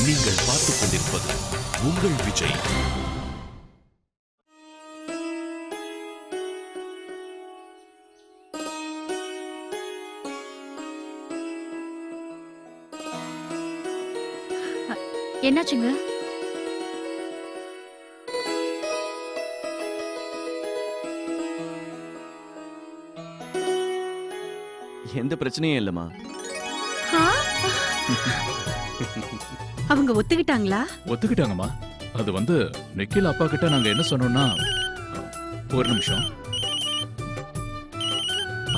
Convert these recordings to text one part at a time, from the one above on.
நீங்கள் பார்த்துக் கொண்டிருப்பது உங்கள் விஜய். என்னாச்சுங்க? எந்த பிரச்சனையும் இல்லம்மா. அவங்க ஒத்துக்கிட்டாங்களா? ஒத்துக்கிட்டாங்கம்மா. அது வந்து நிக்கில் அப்பா கிட்ட நாங்க என்ன சொன்னோம்னா, ஒரு நிமிஷம்,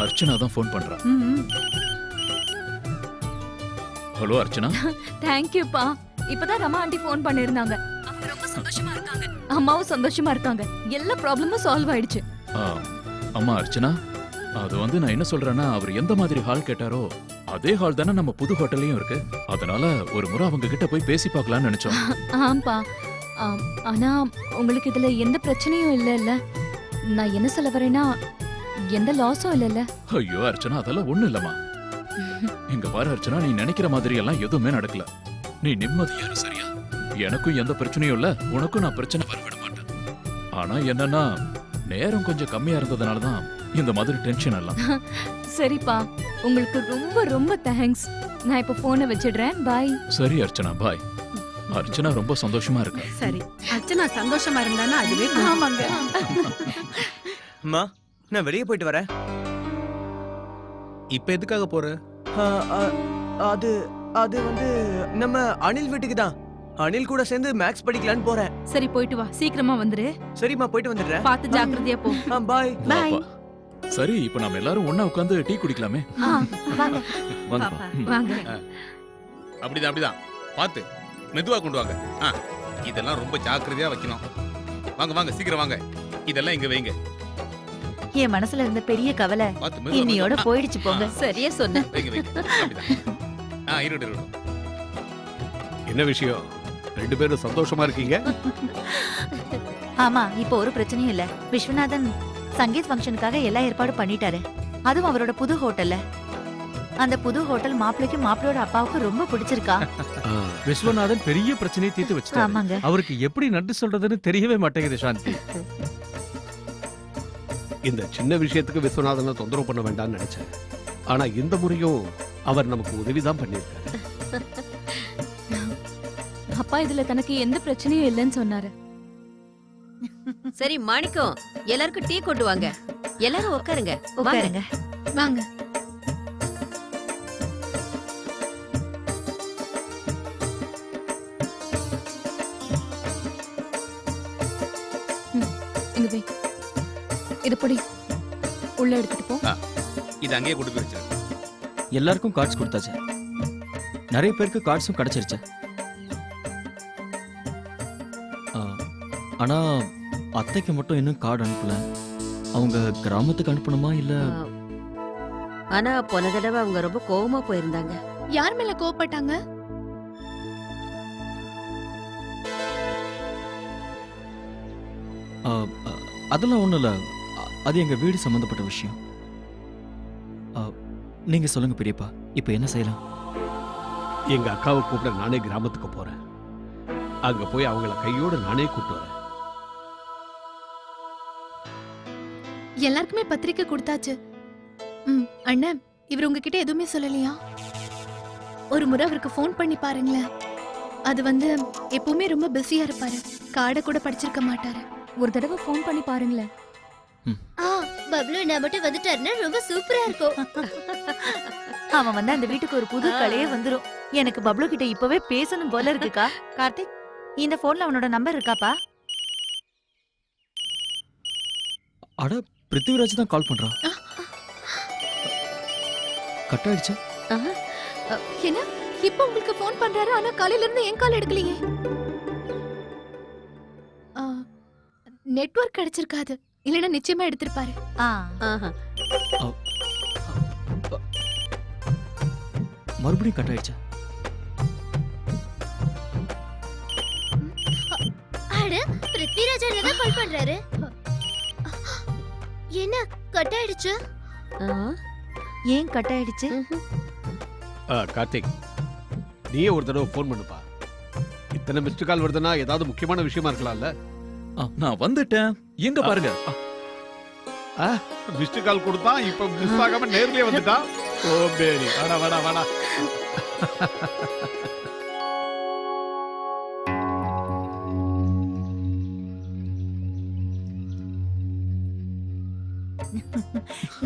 அர்ச்சனா தான் ஃபோன் பண்றா. ஹலோ அர்ச்சனா. தேங்க்யூப்பா. இப்பதான் ரமா ஆண்டி ஃபோன் பண்ணிருந்தாங்க. அவங்க ரொம்ப சந்தோஷமா இருக்காங்க. அம்மாவும் சந்தோஷமா இருக்காங்க. எல்லா ப்ராப்ளமும் சால்வ் ஆயிடுச்சு. அம்மா அர்ச்சனா, அது வந்து நான் என்ன சொல்றேன்னா, அவர் எந்த மாதிரி ஹால் கேட்டாரோ அதே ஹால் தானே நம்ம புது ஹோட்டல்லையும் இருக்கு. அதனால ஒரு முறை அவங்க கிட்ட போய் பேசி பார்க்கலாம்னு நினைச்சோம். ஆம்பா. ஆனா உங்களுக்கு இதுல எந்த பிரச்சனையும் இல்ல. நான் என்ன சொல்ல வரேன்னா, எந்த லாஸும் இல்ல. ஐயோ அர்ச்சனா, அதெல்லாம் ஒண்ணு இல்லம்மா. இங்க பாரு அர்ச்சனா, நீ நினைக்கிற மாதிரி எல்லாம் எதுவுமே நடக்கல. நீ நிம்மதியா இரு, சரியா? எனக்கும் எந்த பிரச்சனையும் இல்ல, உனக்கும் நான் பிரச்சனை வரவிட மாட்டேன். ஆனா என்னன்னா, நேரம் கொஞ்சம் கம்மியா இருந்ததுனாலதான் இந்த மாதிரி டென்ஷன் எல்லாம். சரிப்பா, உங்களுக்கு ரொம்ப ரொம்ப தேங்க்ஸ். நான் இப்ப போனை வச்சிடுறேன். பாய். சரி அர்ச்சனா, பாய். அர்ச்சனா ரொம்ப சந்தோஷமா இருக்கா. சரி, அர்ச்சனா சந்தோஷமா இருந்தானா அதுவே போதும். ஆமாங்க. அம்மா, நான் வெளியே போயிட்டு வரேன். இப்ப எதுக்காக போற? அது அது வந்து நம்ம அனில் வீட்டுக்கு தான். அனில் கூட சேர்ந்து மேக்ஸ் படிக்கலான்னு போறேன். சரி, போயிட்டு வா, சீக்கிரமா வந்துரு. சரிம்மா, போயிட்டு வந்துடுறேன். பார்த்து ஜாக்கிரதையா போ. பாய். பாய். சரி, இப்ப நாம எல்லாரும் ஒண்ணா உட்கார்ந்து டீ குடிக்கலாமே. வாங்க வாங்க. பாப்பா, வாங்க. அப்படிதான் பாத்து மெதுவா கொண்டு வாங்க. இதெல்லாம் ரொம்ப ஜாக்கிரதையா வைக்கணும். வாங்க வாங்க, சீக்கிரம் வாங்க. இதெல்லாம் இங்க வைங்க. என் மனசுல இருந்த பெரிய கவலை பாத்து மெதுவா இன்னியோட மெதுவா. போயிடுச்சு போங்க. சரியா சொன்ன. வைங்க வைங்க. அப்படிதான். இருக்கட்டும். என்ன விஷயம்? ரெண்டு பேரும் சந்தோஷமா இருக்கீங்க? ஆமா, இப்போ ஒரு பிரச்சனையும் இல்ல. விஸ்வநாதன் சங்கீத் ஃபங்க்ஷனுக்காக எல்லா ஏற்பாடு பண்ணிட்டாரு. அதுவும் அவரோட புது ஹோட்டல்ல. அந்த புது ஹோட்டல் மாப்பிளைக்கும் மாப்பிளையோட அப்பாவுக்கும் ரொம்ப பிடிச்சிருக்கா. விஸ்வநாதன் பெரிய பிரச்சனையை தீர்த்து வச்சிட்டாரு. ஆமாங்க. அவருக்கு எப்படி நன்றி சொல்றதுன்னு தெரியவே மாட்டேங்குது சாந்தி. இந்த சின்ன விஷயத்துக்கு விஸ்வநாதனை தொந்தரவு பண்ண வேண்டாம்னு நினைச்சேன். ஆனா இந்த முறையும் அவர் நமக்கு உதவிதான் பண்ணியிருக்காரு. அப்பா இதுல தனக்கு எந்த பிரச்சனையும் இல்லைன்னு சொன்னாரு. சரி மாணிக்கம், எல்லாருக்கும் டீ கொண்டு வாங்க. எல்லாரும் உட்காருங்க. உட்காருங்க. வாங்க. இங்க வை. இது பொடி உள்ள எடுத்துட்டு போ. இது அங்கேயே கொண்டு போய் வச்சிரு. எல்லாருக்கும் கார்ட்ஸ் கொடுத்தாச்சு. நிறைய பேருக்கு கார்ட்ஸும் கிடைச்சிருச்சு. ஆனா அத்தைக்கு மட்டும் இன்னும் கார்டு அனுப்பல. அவங்க கிராமத்துக்கு அனுப்பணுமா இல்ல? ஆனா போன தடவை அவங்க ரொம்ப கோவமா போயிருந்தாங்க. யார் மேல கோவப்பட்டாங்க? அதெல்லாம் ஒண்ணும் இல்ல. அது எங்க வீடு சம்பந்தப்பட்ட விஷயம். நீங்க சொல்லுங்க பெரியப்பா, இப்ப என்ன செய்யலாம்? எங்க அக்காவை கூப்பிட நானே கிராமத்துக்கு போறேன். அங்க போய் அவங்கள கையோட நானே கூப்பிட்டு வரேன். எல்லாருக்குமே பத்திரிக்கை கொடுத்தாச்சு. அண்ணன், இவர் உங்ககிட்ட எதுவுமே சொல்லலையா? ஒரு முறை அவருக்கு ஃபோன் பண்ணி பாருங்களேன். அது வந்து எப்பவுமே ரொம்ப பிஸியா இருப்பாரு. கார்டை கூட படிச்சிருக்க மாட்டாரு. ஒரு தடவை ஃபோன் பண்ணி பாருங்களேன். பப்ளு நான் மட்டும் வந்துட்டாருன்னா ரொம்ப சூப்பரா இருக்கும். அவன் வந்து அந்த வீட்டுக்கு ஒரு புது கலையே வந்துரும். எனக்கு பப்ளு கிட்ட இப்பவே பேசணும் போல இருக்குக்கா. கார்த்திக், இந்த போன்ல அவனோட நம்பர் இருக்காப்பா? அட, பிருத்திவிராஜ் தான் கால் பண்றான். கட் ஆயிடுச்சு. என்ன இப்ப உங்களுக்கு ஃபோன் பண்றாரு, ஆனா காலையில இருந்து என் கால் எடுக்கலையே. நெட்வொர்க் கிடைச்சிருக்காது, இல்லனா நிச்சயமா எடுத்திருப்பாரு. மறுபடியும் கட் ஆயிடுச்சு. அட, பிருத்திவிராஜ் தான் கால் பண்றாரு. என்ன கட் ஆயிடுச்சு? ஏன் கட் ஆயிடுச்சு? கார்த்திக், நீயே ஒரு தடவை ஃபோன் பண்ணுப்பா. இத்தனை மிஸ்டு கால் வருதுன்னா ஏதாவது முக்கியமான விஷயமா இருக்கலாம்ல. நான் வந்துட்டேன். எங்க பாருங்க. மிஸ்டு கால் கொடுத்தா இப்ப மிஸ் ஆகாம நேர்லயே வந்துட்டா. ஓ பேரி, வாடா வாடா வாடா.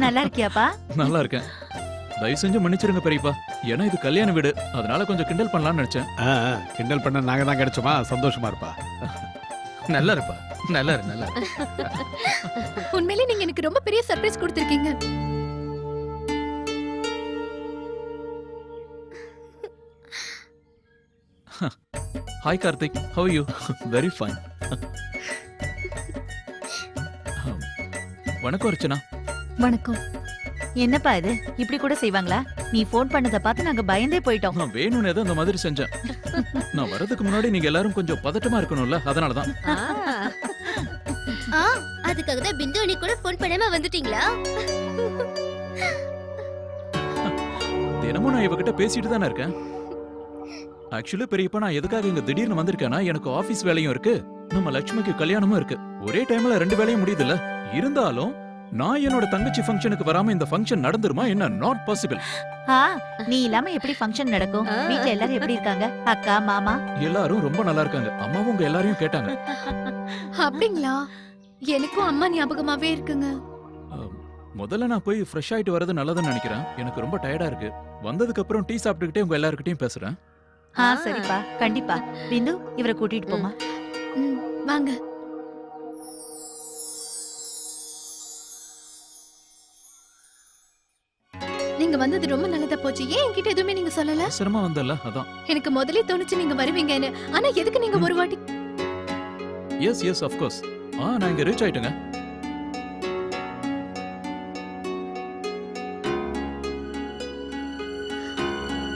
நல்லா இருக்கியாப்பா? நல்லா இருக்கேன். தயவு செஞ்சு மன்னிச்சிருங்க பெரியப்பா. ஏன்னா இது கல்யாண வீடு, அதனால கொஞ்சம் கிண்டல் பண்ணலாம்னு நினைச்சேன். கிண்டல் பண்ண நாங்க தான் கிடைச்சோமா? சந்தோஷமா இருப்பா. நல்லா இருப்பா, நல்லா இரு, நல்லா இரு. உண்மையிலே நீங்க எனக்கு ரொம்ப பெரிய சர்ப்ரைஸ் கொடுத்திருக்கீங்க. Hi Karthik, how are you? Very fine. வணக்கம் அர்ச்சனா. வணக்கம். என்னப்பா இது இப்படி கூட செய்வாங்களா? நீ ஃபோன் பண்ணதை பார்த்து நாங்க பயந்தே போயிட்டோம். நான் வேணும்னு ஏதோ அந்த மாதிரி செஞ்சேன். நான் வரதுக்கு முன்னாடி நீங்க எல்லாரும் கொஞ்சம் பதட்டமா இருக்கணும்ல, அதனாலதான். அதுக்காக தான் பிந்து அண்ணி கூட ஃபோன் பண்ணாம வந்துட்டீங்களா? தினமும் நான் இவகிட்ட பேசிட்டு தானே இருக்கேன். ஆக்சுவலி பெரியப்பா, நான் எதுக்காக இங்க திடீர்னு வந்திருக்கேன்னா, எனக்கு ஆபீஸ் வேலையும் இருக்கு, நம்ம லட்சுமிக்கு கல்யாணமும் இருக்கு. ஒரே டைம்ல 2 வேலையும் முடியுதுல்ல. இருந்தாலும் நான் என்னோட தங்கச்சி ஃபங்க்ஷனுக்கு வராம இந்த ஃபங்க்ஷன் நடந்துருமா என்ன? Not possible. நீ இல்லாம எப்படி ஃபங்க்ஷன் நடக்கும்? வீட்ல எல்லாரும் எப்படி இருக்காங்க? அக்கா, மாமா எல்லாரும் ரொம்ப நல்லா இருக்காங்க. அம்மாவும் உங்க எல்லாரையும் கேட்டாங்க. அப்படிங்களா? எனக்கும் அம்மா ஞாபகமாவே இருக்குங்க. முதல்ல நான் போய் ஃப்ரெஷ் ஆயிட்டு வரது நல்லதுன்னு நினைக்கிறேன். எனக்கு ரொம்ப டயர்டா இருக்கு. வந்ததுக்கு அப்புறம் டீ சாப்பிட்டுக்கிட்டே உங்க எல்லார்கிட்டயும் பேசுறேன். சரிப்பா, கண்டிப்பா. பிந்து, இவரை கூட்டிட்டு போமா. வாங்க. நீங்க வந்தது ரொம்ப நல்லதா போச்சு. ஏன் என்கிட்ட எதுவுமே நீங்க சொல்லல? சிரமம் வந்தல்ல, அதான். எனக்கு முதல்ல தோணுச்சு நீங்க வருவீங்கன்னு. ஆனா எதுக்கு நீங்க ஒரு வாட்டி? Yes yes of course. நான் இங்க ரீச் ஆயிட்டேங்க.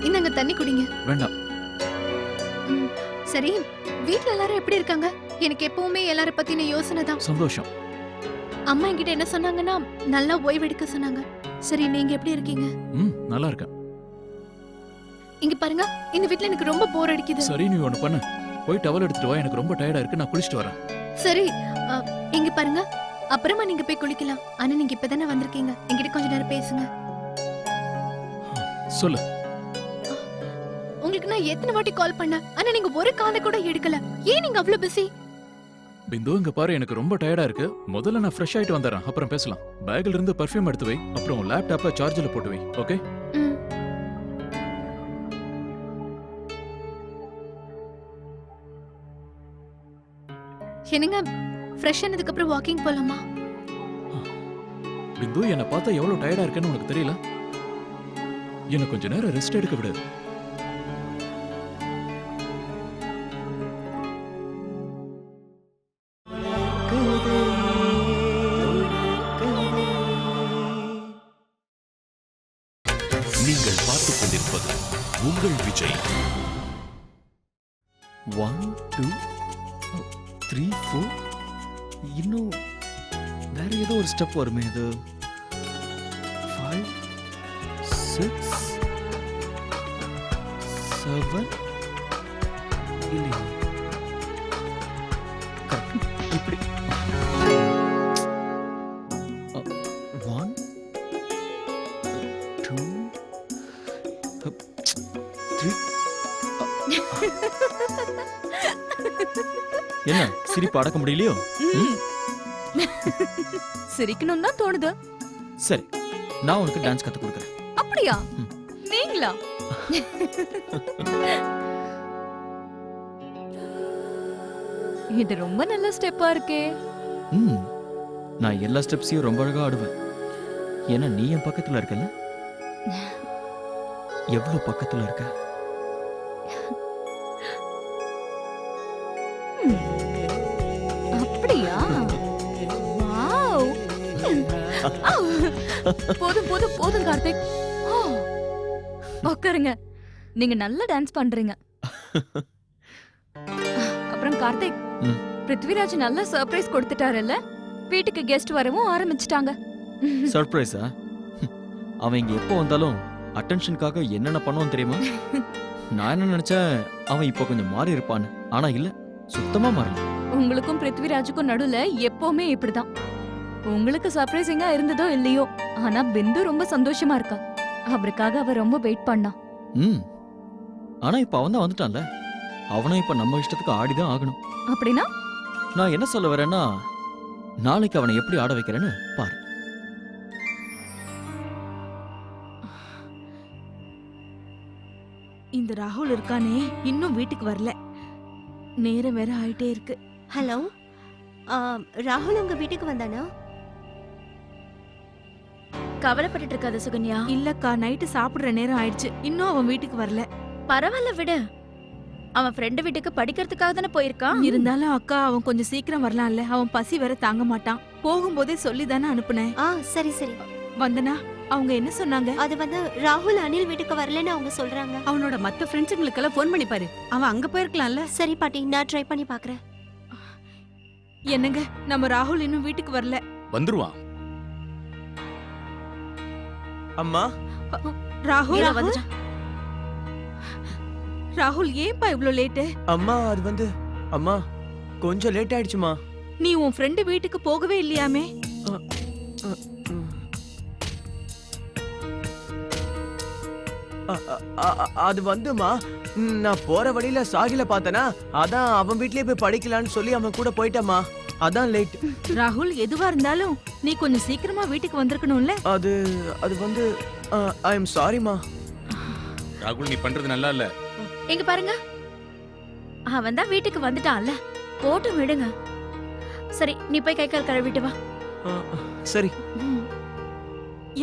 இந்தாங்க தண்ணி குடிங்க. வேண்டாம். சரி, வீட்ல எல்லாரும் எப்படி இருக்காங்க? எனக்கு எப்பவுமே எல்லார பத்தின யோசனை தான். சந்தோஷம். அம்மா என்கிட்ட என்ன சொன்னாங்கன்னா, நல்லா ஓய்வெடுக்க சொன்னாங்க. சரி, நீங்க எப்படி இருக்கீங்க? நல்லா இருக்கேன். இங்க பாருங்க, இந்த வீட்ல எனக்கு ரொம்ப போர் அடிக்குது. சரி, நீ ஒண்ணு பண்ணு. போய் டவல் எடுத்துட்டு வா. எனக்கு ரொம்ப டயர்டா இருக்கு. நான் குளிச்சிட்டு வரேன். சரி, இங்க பாருங்க, அப்புறமா நீங்க போய் குளிக்கலாம். ஆனா நீங்க இப்பதானே வந்திருக்கீங்க, என்கிட்ட கொஞ்ச நேரம் பேசுங்க. சொல்லு. உங்களுக்கு நான் எத்தனை வாட்டி கால் பண்ணேன், ஆனா நீங்க ஒரு காலை கூட எடுக்கல. ஏன் நீங்க அவ்வளவு பிஸி? பிந்து, இங்க பாரு, எனக்கு ரொம்ப டயர்டா இருக்கு. முதல்ல நான் ஃப்ரெஷ் ஆயிட்டு வந்துறேன், அப்புறம் பேசலாம். பேக்ல இருந்து பர்ஃப்யூம் எடுத்து வை, அப்புறம் லேப்டாப்ப சார்ஜர்ல போட்டு வை. ஓகே? என்னங்க, ஃப்ரெஷ் ஆனதுக்கு அப்புறம் வாக்கிங் போலாமா? பிந்து, என்ன பார்த்தா எவ்வளவு டயர்டா இருக்கேன்னு உனக்கு தெரியல. என்ன கொஞ்ச நேரம் ரெஸ்ட் எடுக்க விடு. நீங்கள் பார்த்துக் கொண்டிருப்பது உங்கள் விஜய். 1 2 3 4. இன்னும் வேற ஏதோ ஒரு ஸ்டெப் வருமே. இது 5 6 7 இல்லையா? இப்படி 1 2 3. என்ன சிரிப்பு அடக்க முடியலையோ? சிரிக்கணும் தான் தோணுது. சரி, நான் உனக்கு டான்ஸ் கத்து கொடுக்குறேன். அப்படியா? நீங்களா? இது ரொம்ப நல்ல ஸ்டெப்பா இருக்கே. நான் எல்லா ஸ்டெப்ஸையும் ரொம்ப அழகா ஆடுவேன். ஏன்னா நீ என் பக்கத்துல இருக்கல. எவ்வளவு பக்கத்துல இருக்க? அப்படியா? வாவ். போதும் போதும் போதும் கார்த்திக். உட்காருங்க. நீங்க நல்லா டான்ஸ் பண்றீங்க. அப்புறம் கார்த்திக், பிருத்விராஜ் நல்ல சர்ப்ரைஸ் கொடுத்துட்டாருல்ல? வீட்டுக்கு கெஸ்ட் வரவும் ஆரம்பிச்சிட்டாங்க. சர்ப்ரைஸா? அவன் இங்க எப்போ வந்தாலும் அட்டென்ஷனுக்காக என்னென்ன பண்ணுவான் தெரியுமா? நான் என்ன நினைச்சேன் அவன் இப்போ கொஞ்சம் மாறி இருப்பான்னு. ஆனா இல்ல, சுத்தமா மாறல. உங்களுக்கும் பிருத்விராஜுக்கும் நடுவுல எப்பவுமே இப்படிதான். உங்களுக்கு சர்ப்ரைசிங்கா இருந்ததோ இல்லையோ, ஆனா பிந்து ரொம்ப சந்தோஷமா இருக்கா. அவருக்காக அவ ரொம்ப வெயிட் பண்ணா. ம். ஆனா இப்ப அவன் தான் வந்துட்டான்ல, அவனும் இப்ப நம்ம இஷ்டத்துக்கு ஆடிதான் ஆகணும். அப்படின்னா நான் என்ன சொல்ல வரேன்னா, நாளைக்கு அவனை எப்படி ஆட வைக்கிறேன்னு பாரு. இந்த ராகுல் இருக்கானே இன்னும் வீட்டுக்கு வரல. நேரம் வேற ஆயிட்டே இருக்கு. ஹலோ, ராகுல் உங்க வீட்டுக்கு வந்தானா? கவலைப்பட்டுட்டு இருக்காத சுகன்யா. இல்லக்கா, நைட்டு சாப்பிடுற நேரம் ஆயிடுச்சு, இன்னும் அவன் வீட்டுக்கு வரல. பரவாயில்ல விடு. அவன் ஃப்ரெண்டு வீட்டுக்கு படிக்கிறதுக்காக தானே போயிருக்கான். இருந்தாலும் அக்கா, அவன் கொஞ்சம் சீக்கிரம் வரலாம்ல. அவன் பசி வேற தாங்க மாட்டான். போகும்போதே சொல்லி தானே அனுப்புனேன். சரி சரி. வந்தனா அவங்க என்ன சொன்னாங்க? அது வந்து ராகுல் அனில் வீட்டுக்கு வரலன்னு அவங்க சொல்றாங்க. அவனோட மத்த ஃப்ரெண்ட்ஸுங்களுக்கெல்லாம் ஃபோன் பண்ணி பாரு, அவன் அங்க போயிருக்கலாம்ல. சரி பாட்டி, நான் ட்ரை பண்ணி பாக்குறேன். என்னங்க, நம்ம ராகுல் இன்னும் வீட்டுக்கு வரல. வந்துருவான். அம்மா, ராகுல் வந்துட்டான். ராகுல் ஏன்பா இவ்ளோ லேட்டு? அம்மா அது வந்து அம்மா கொஞ்சம் லேட் ஆயிடுச்சுமா. நீ உன் ஃப்ரெண்டு வீட்டுக்கு போகவே இல்லையாமே? அது வந்துமா, நான் போற வழியில சாகில பார்த்தனா, அதான் அவன் வீட்லயே போய் படிக்கலான்னு சொல்லி அவன் கூட போயிட்டமா, அதான் லேட். ராகுல், எதுவா இருந்தாலும் நீ கொஞ்சம் சீக்கிரமா வீட்டுக்கு வந்திருக்கணும்ல. அது அது வந்து ஐ எம் சாரிமா. ராகுல், நீ பண்றது நல்லா இல்ல. எங்க பாருங்க, அவன் தான் வீட்டுக்கு வந்துட்டான்ல, போட்டு விடுங்க. சரி, நீ போய் கை கால் கழுவிட்டு வா. சரி.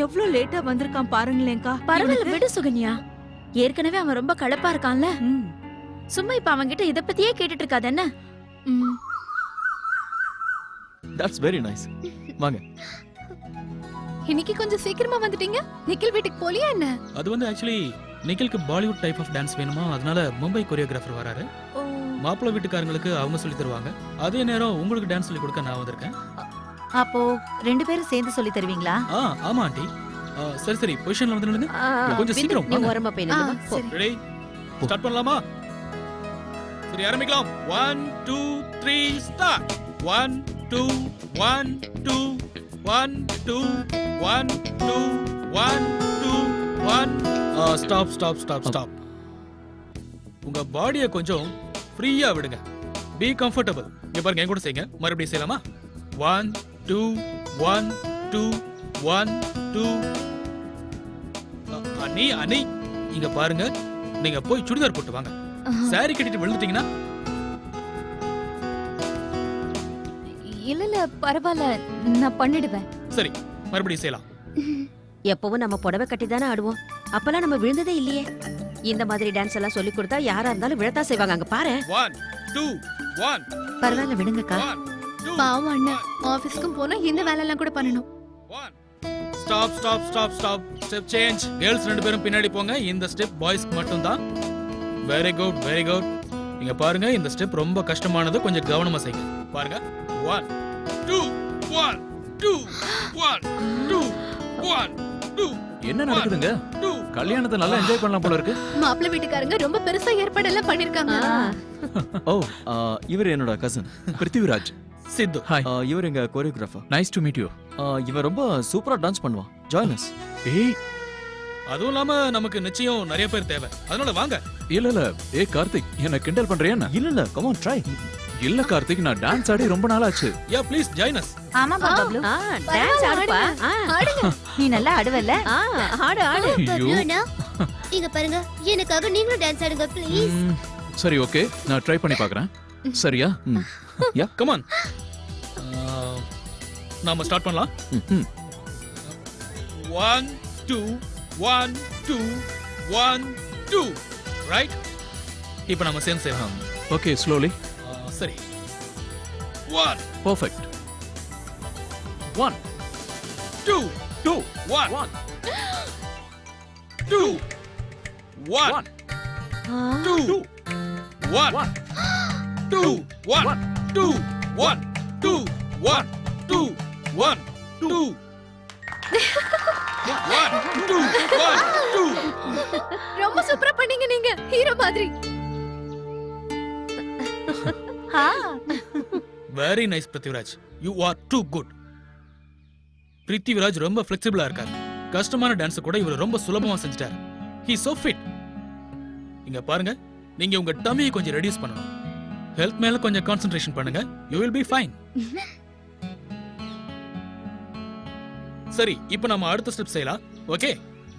எவ்ளோ லேட்டா வந்திருக்கான் பாருங்களேன்க்கா. பரவாயில்ல விடு சுகன்யா. ஏற்கனவே அவன் ரொம்ப களைப்பா இருக்கான்ல. சும்மா இப்ப அவன் கிட்ட இத பத்தியே கேட்டுட்டு இருக்காத என்ன? That's very nice. வாங்க. இன்னைக்கு கொஞ்சம் சீக்கிரமா வந்துட்டீங்க. நிக்கில் வீட்டுக்கு போலியா என்ன? அது வந்து ஆக்சுவலி நிக்கிலுக்கு பாலிவுட் டைப் ஆஃப் டான்ஸ் வேணுமா, அதனால மும்பை கொரியோகிராஃபர் வராரு. மாப்பிள்ளை வீட்டுக்காரங்களுக்கு அவங்க சொல்லி தருவாங்க. அதே நேரம் உங்களுக்கு டான்ஸ் சொல்லி கொடுக்க நான் வந்திருக்கேன். அப்போ 2 பேரும் சேர்ந்து சொல்லி தருவீங்களா? ஆமா ஆண்டி. சரி சரி, பொசிஷன்ல வந்து நில்லுங்க. கொஞ்சம் சீக்கிரம் நீ ஓரமா போய் நில்லுமா. போ. ரெடி, ஸ்டார்ட் பண்ணலாமா? சரி, ஆரம்பிக்கலாம். 1 2 3 start. 1 2 1 2 1 2 1 2 1 2 1. Stop stop stop stop. உங்க பாடியை கொஞ்சம் ஃப்ரீயா விடுங்க. Be comfortable. இங்க பாருங்க, என் கூட செய்யுங்க. மறுபடியும் செய்யலாமா? 1 2 1 2 1 2. அனி அனி, இங்க பாருங்க, நீங்க போய் சுடிதார் போட்டு வாங்க. சாரி கட்டிட்டு விழுந்துட்டீங்கன்னா. இல்ல இல்ல பரவாயில்ல, நான் பண்ணிடுவேன். சரி, மறுபடியும் செய்யலாம். எப்பவும் நம்ம புடவை கட்டி தானே ஆடுவோம். அப்பெல்லாம் நம்ம விழுந்ததே இல்லையே. இந்த மாதிரி டான்ஸ் எல்லாம் சொல்லி கொடுத்தா யாரா இருந்தாலும் விழத்தா செய்வாங்க. அங்க பாரு. 1 2 1. பரவாயில்ல விடுங்கக்கா. பாவம் அண்ணன், ஆபீஸ்க்கும் போனா இந்த வேலை எல்லாம் கூட பண்ணணும். Stop stop stop stop. Step change. Girls 2 பேரும் பின்னாடி போங்க. இந்த ஸ்டெப் பாய்ஸ்க்கு மட்டும் தான். Very good very good. நீங்க பாருங்க, இந்த ஸ்டெப் ரொம்ப கஷ்டமானது, கொஞ்சம் கவனமா செய்யுங்க. பாருங்க. 1 2 1 2 1 2 1 2. என்ன நடக்குதுங்க? கல்யாணத்தை நல்லா என்ஜாய் பண்ணலாம் போல இருக்கு. மாப்பிள்ளை வீட்டுக்காரங்க ரொம்ப பெருசா ஏற்பாடு எல்லாம் பண்ணிருக்காங்க. ஓ, இவர் என்னோட கசின் பிருத்திவிராஜ். சித்து. ஹாய். இவர் எங்க choreographer. Nice to meet you. இவன் ரொம்ப சூப்பரா டான்ஸ் பண்ணுவான். Join us. ஏய், அதுவும் இல்லாம நமக்கு நிச்சயம் நிறைய பேர் தேவை, அதனால வாங்க. இல்ல இல்ல, ஏய் கார்த்திக், என்ன கிண்டல் பண்றியா என்ன? இல்ல இல்ல, கம் ஆன் ட்ரை. இல்ல கார்த்திக், நான் டான்ஸ் ஆடி ரொம்ப நாள் ஆச்சு. யா ப்ளீஸ் ஜாயின் அஸ். ஆமா பப்ளு, டான்ஸ் ஆடுப்பா. நீ நல்லா ஆடுவல்ல? ஆடு ஆடு. ஐயோ. இங்க பாருங்க, எனக்காக நீங்களும் டான்ஸ் ஆடுங்க ப்ளீஸ். சரி, ஓகே, நான் ட்ரை பண்ணி பார்க்கறேன். சரியா? யா, கம் ஆன். நாம ஸ்டார்ட் பண்ணலாம். 1 2 1 2 1 2. ரைட். இப்போ நாம சேர்ந்து செய்யலாம். Okay, slowly. சரி. 1 பெர்ஃபெக்ட். 1 2 2 1 2 1 2 1 2 1 2 1 2 1 2 1 2. 1 2 1 2 ரொம்ப சூப்பரா பண்ணீங்க நீங்க ஹீரோ மாதிரி. Very nice Prithviraj, you are too good. Prithviraj ரொம்ப ஃபிளெக்சிபிளா இருக்காரு. கஷ்டமான டான்ஸ் கூட இவர் ரொம்ப சுலபமா செஞ்சுட்டாரு. He so fit. இங்க பாருங்க, நீங்க உங்க டம்மியை கொஞ்சம் ரெடியூஸ் பண்ணணும். ஹெல்த் மேல கொஞ்சம் கான்சென்ட்ரேஷன் பண்ணுங்க. You will be fine. சரி, இப்போ நம்ம அடுத்த ஸ்டெப் செய்யலாம். ஓகே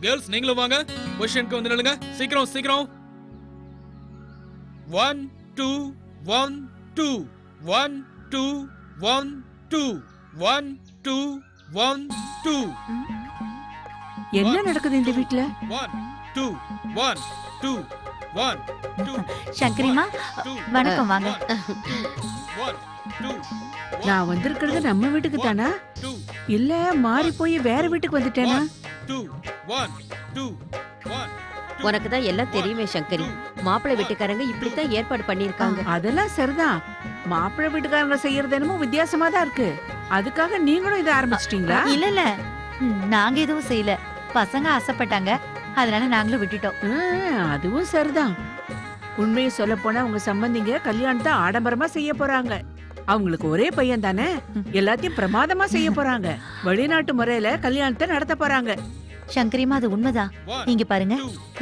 கேர்ள்ஸ், நீங்களும் வாங்க. பொசிஷனுக்கு வந்து நில்லுங்க. சீக்கிரம் சீக்கிரம். 1 2 1 2 1 2 1 2 1 2 1 2. என்ன நடக்குது இந்த வீட்ல? 1 2 1 2 1 2. சங்கரிமா வணக்கம், வாங்க. 1 2 நான் வந்திருக்கிறது நம்ம வீட்டுக்கு தானா, இல்ல மாறி போய் வேற வீட்டுக்கு வந்துட்டேனா? 2 1 2 1. உனக்கு தான் எல்லாம் தெரியுமே சங்கரி. மாப்பிள்ளை வீட்டுக்காரங்க இப்படித்தான் ஏற்பாடு பண்ணிருக்காங்க. அதெல்லாம் சரிதான். மாப்பிள்ளை வீட்டுக்காரங்க செய்யறது என்னமோ வித்தியாசமா தான் இருக்கு. அதுக்காக நீங்களும் இதை ஆரம்பிச்சிட்டீங்களா? இல்ல இல்ல, நாங்க எதுவும் செய்யல. பசங்க ஆசைப்பட்டாங்க, அதனால நாங்களும் விட்டுட்டோம். அதுவும் சரிதான். உண்மையை சொல்ல போனா உங்க சம்பந்திங்க கல்யாணத்தை ஆடம்பரமா செய்ய போறாங்க. அவங்களுக்கு ஒரே பையன் தானே, எல்லாத்தையும் பிரமாதமா செய்ய போறாங்க. வெளிநாட்டு முறையில கல்யாணத்தை நடத்த போறாங்க. சங்கரிமா, அது உண்மைதான். நீங்க பாருங்க,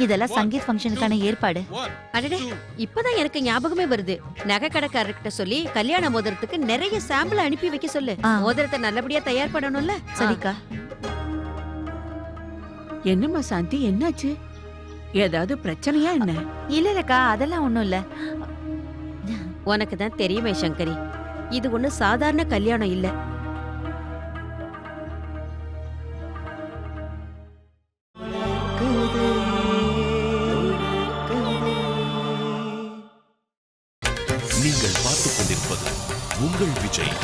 இதெல்லாம் சங்கீத் ஃபங்க்ஷனுக்கான ஏற்பாடு. அடடே, இப்பதான் எனக்கு ஞாபகமே வருது. நகை கடைக்காரர்கிட்ட சொல்லி கல்யாண மோதிரத்துக்கு நிறைய சாம்பிள் அனுப்பி வைக்க சொல்லு. மோதிரத்தை நல்லபடியா தயார் பண்ணணும்ல. சரிக்கா. என்னம்மா சாந்தி, என்னாச்சு? ஏதாவது பிரச்சனையா என்ன? இல்ல இல்லக்கா, அதெல்லாம் ஒண்ணும் இல்ல. உனக்கு தான் தெரியுமே சங்கரி, இது ஒண்ணு சாதாரண கல்யாணம் இல்ல. நீங்கள் பார்த்துக் கொண்டிருப்பது உங்கள் விஜய்.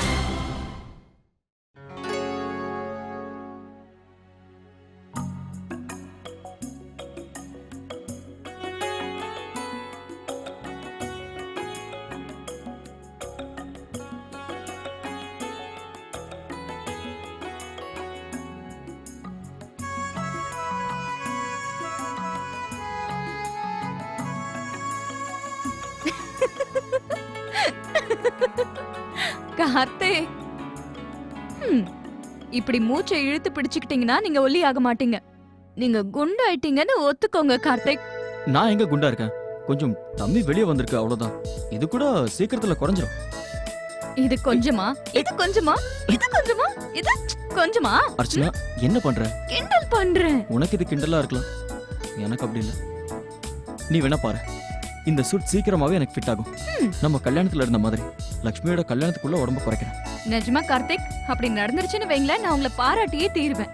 கார்த்திக், இப்படி மூச்சை இழுத்து பிடிச்சுக்கிட்டீங்கன்னா நீங்க ஒல்லி ஆக மாட்டீங்க. நீங்க குண்டாயிட்டீங்கன்னு ஒத்துக்கோங்க கார்த்திக். நான் எங்க குண்டா இருக்கேன்? கொஞ்சம் தம்மி வெளியே வந்திருக்கு, அவ்வளவுதான். இது கூட சீக்கிரத்துல குறைஞ்சிரும். இது கொஞ்சமா, இது கொஞ்சமா, இது கொஞ்சமா, இது கொஞ்சமா. அர்ச்சனா, என்ன பண்ற? கிண்டல் பண்றேன். உனக்கு இது கிண்டலா இருக்கலாம், எனக்கு அப்படி இல்ல. நீ வேணா பாரு, இந்த சூட் சீக்கிரமாவே எனக்கு ஃபிட் ஆகும். நம்ம கல்யாணத்துல இருந்த மாதிரி லக்ஷ்மியோட கல்யாணத்துக்குள்ள உடம்ப குறைக்கிறேன். நிஜமா கார்த்திக், அப்படி நடந்துருச்சுன்னு வைங்களேன், நான் உங்களை பாராட்டியே தீருவேன்.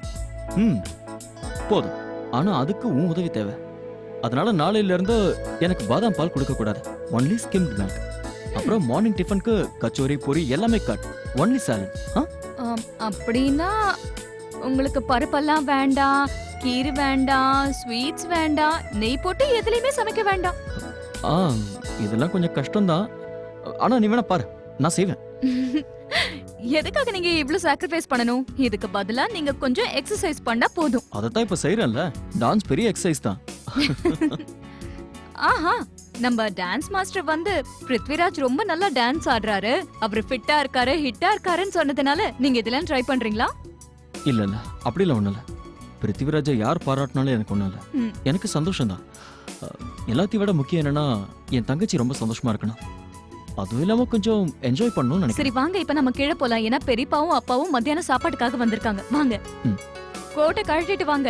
போதும். ஆனா அதுக்கு உன் உதவி தேவை. அதனால நாளையில இருந்து எனக்கு பாதாம் பால் கொடுக்க கூடாது. Only skimmed milk. அப்புறம் மார்னிங் டிஃபனுக்கு கச்சோரி பூரி எல்லாமே கட். Only salad. அப்படின்னா உங்களுக்கு பருப்பெல்லாம் வேண்டாம், கீரை வேண்டாம், ஸ்வீட்ஸ் வேண்டாம், நெய் போட்டு எதுலயுமே சமைக்க வேண்டாம். இதெல்லாம் கொஞ்சம் கஷ்டம்தான். ஆனா நீ வேணா பாரு, நான் செய்வேன். எதுக்காக நீங்க இவ்ளோ சாக்ரிஃபைஸ் பண்ணணும்? இதுக்கு பதிலா நீங்க கொஞ்சம் எக்ஸசைஸ் பண்ணா போதும். அதத்தான் இப்ப செய்யறேன்ல. டான்ஸ் பெரிய எக்ஸசைஸ் தான். ஆஹா, நம்ம டான்ஸ் மாஸ்டர் வந்து பிருத்விராஜ் ரொம்ப நல்லா டான்ஸ் ஆடுறாரு, அவர் ஃபிட்டா இருக்காரு, ஹிட்டா இருக்காருன்னு சொன்னதுனால நீங்க இதெல்லாம் ட்ரை பண்றீங்களா? இல்ல இல்ல, அப்படி இல்ல. ஒண்ணு இல்ல. பிருத்திவிராஜை யார் பாராட்டினாலும் எனக்கு ஒண்ணும் இல்ல. எனக்கு சந்தோஷம் தான். எல்லாத்தையும் விட முக்கியம் என்னன்னா, என் தங்கச்சி ரொம்ப சந்தோஷமா இருக்கணும். அதுவும் இல்லாம கொஞ்சம் என்ஜாய் பண்ணணும்னு நினைக்கிறேன். சரி வாங்க, இப்ப நம்ம கீழே போலாம். ஏன்னா பெரியப்பாவும் அப்பாவும் மத்தியான சாப்பாட்டுக்காக வந்திருக்காங்க. வாங்க, கோட்டை கழட்டிட்டு வாங்க.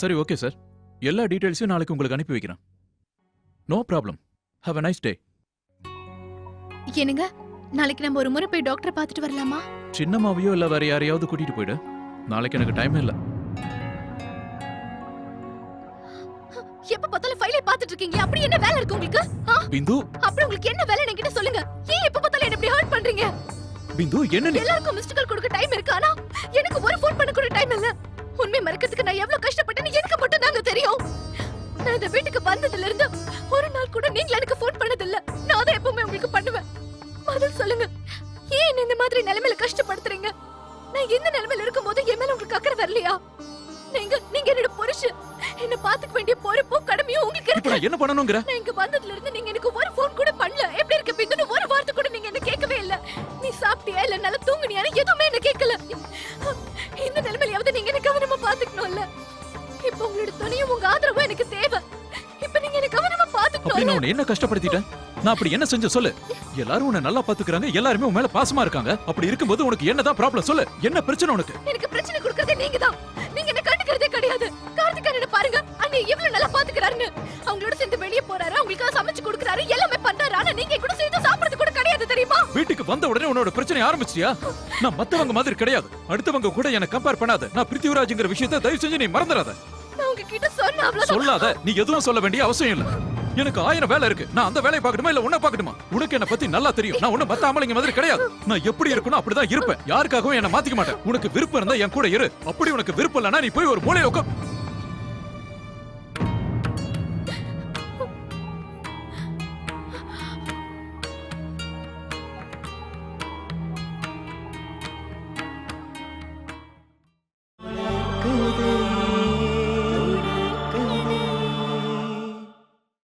சரி, ஓகே சார். எல்லா டீடைல்ஸையும் நாளைக்கு உங்களுக்கு அனுப்பி வைக்கிறேன். No problem. Have a nice day. என்னங்க, நாளைக்கு நம்ம ஒரு முறை போய் டாக்டரை பார்த்துட்டு வரலாமா? சின்னம்மாவையோ இல்ல வேற யாரையாவது கூட்டிட்டு போயிடு. நாளைக்கு எனக்கு டைம் இல்ல. எப்ப பார்த்தாலும் ஃபைலை பார்த்துட்டு இருக்கீங்க. அப்படி என்ன வேலை இருக்கு உங்களுக்கு? பிந்து, அப்படி உங்களுக்கு என்ன வேலை என்கிட்ட சொல்லுங்க. ஏன் எப்ப பார்த்தாலும் என்ன இப்படி ஹர்ட் பண்றீங்க? பிந்து, என்ன நீ? எல்லாருக்கும் மிஸ்ட் கால் கொடுக்க டைம் இருக்கு, ஆனா எனக்கு ஒரு ஃபோன் பண்ண கூட டைம் இல்ல. உண்மை மறக்கிறதுக்கு நான் எவ்வளவு கஷ்டப்பட்டேன்னு எனக்கு மட்டும் தாங்க தெரியும். நான் இந்த வீட்டுக்கு வந்ததுல இருந்து ஒரு நாள் கூட நீங்க எனக்கு ஃபோன் பண்ணது இல்ல. நான் தான் எப்பவுமே உங்களுக்கு பண்ணுவேன். பதில் சொல்லுங்க, ஏன் இந்த மாதிரி நிலைமையில கஷ்டப்படுத்துறீங்க? நான் எந்த நிலைமையில இருக்கும்போது என் மேல இல்லையா? நீங்க நீங்க என்னோட புருஷன். என்ன பாத்துக்க வேண்டிய பொறுப்பும் கடமையும் உங்களுக்கு இப்ப இருக்கு. நான் என்ன பண்ணணுங்கிற? நான் இங்க வந்ததுல இருந்து நீங்க எனக்கு ஒரு ஃபோன் கூட பண்ணல. எப்படி இருக்க பிந்துன்னு ஒரு வார்த்தை கூட நீங்க என்ன கேட்கவே இல்ல. நீ சாப்பிட்டியா இல்ல நல்லா தூங்குனியான்னு எதுவுமே என்ன கேட்கல. இந்த நிலைமையிலாவது நீங்க என்ன கவனமா பாத்துக்கணும்ல. இப்ப உங்களோட துணையும் உங்க ஆதரவும் எனக்கு தேவை. இப்ப நீங்க என்ன கவனமா அப்படி பாத்துக்கணும். நான் உன்னை என்ன கஷ்டப்படுத்திட்டேன்? நான் அப்படி என்ன செஞ்ச சொல்லு? எல்லாரும் உன்னை நல்லா பாத்துக்கறாங்க, எல்லாருமே உன் மேல பாசமா இருக்காங்க. அப்படி இருக்கும்போது உனக்கு என்னதான் ப்ராப்ளம் சொல்லு? என்ன பிரச்சனை உனக்கு? எனக்கு பிரச்சனை கொடுக்கறதே நீங்கதான். நீங்க என்ன கண்டுக்கிறதே கிடையாது. கார்த்திகேயனை பாருங்க, அண்ணி எவ்வளவு நல்லா பாத்துக்கறாருன்னு. அவங்களோட சேர்ந்து வெளிய போறாரு, அவங்களுக்காக சமைச்சு கொடுக்கறாரு, எல்லாமே பண்றாரு. ஆனா நீங்க கூட சேர்ந்து சாப்பிடுறது கூட கிடையாது தெரியுமா? வீட்டுக்கு வந்த உடனே உன்னோட பிரச்சனை ஆரம்பிச்சியா? நான் மத்தவங்க மாதிரி கிடையாது. அடுத்தவங்க கூட என்ன கம்பேர் பண்ணாத. நான் பிருத்திவிராஜ்ங்கிற விஷயத்தை தயவு செஞ்சு நீ மறந்துடாத. நான் உங்ககிட்ட சொன்ன அவ்வளவுதான். சொல்லாத. நீ எதுவும் சொல்ல வேண்டிய அவசியம் இல்ல. எனக்கு 1000 வேலை இருக்கு. நான் அந்த வேலையை பார்க்கணுமா இல்ல உன்னை பார்க்கணுமா? உனக்கு என்ன பத்தி நல்லா தெரியும். நான் உன்னை மத்த ஆம்பளைங்க மாதிரி கிடையாது. நான் எப்படி இருக்கணும் அப்படிதான் இருப்பேன். யாருக்காகவும் என்ன மாத்திக்க மாட்டேன். உனக்கு விருப்பம் இருந்தா என் கூட இரு. அப்படி உனக்கு விருப்பம் இல்லைன்னா நீ போய் ஒரு மூலையில உட்கார்.